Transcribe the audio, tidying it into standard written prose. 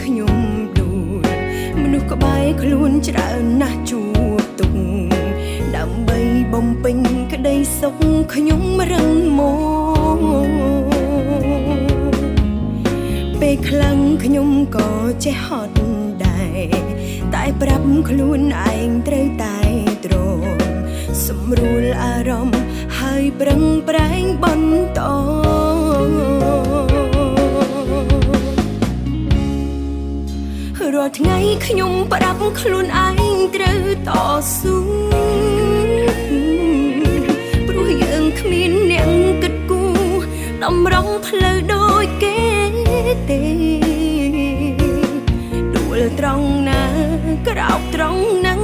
ខ្ញុំដួលមនុស្សក្បែរខ្លួនច្រើនណាស់ជួបទុកដើម្បីបំពេញក្តីសុខខ្ញុំរឹងមាំពេលខ្លាំងខ្ញុំក៏ចេះហត់ដែរតែប្រាប់ខ្លួនឯងត្រូវតែទ្រាំសម្រួលអារម្មណ៍ហើយប្រឹងប្រែងបន្តរាល់ថ្ងៃខ្ញុំប្រាប់ខ្លួនឯងត្រូវតស៊ូព្រោះយើងគ្មានអ្នកគិតគូរតម្រង់ផ្លូវដូចគេទេដួលត្រង់ណាក្រោកត្រង់ហ្នឹង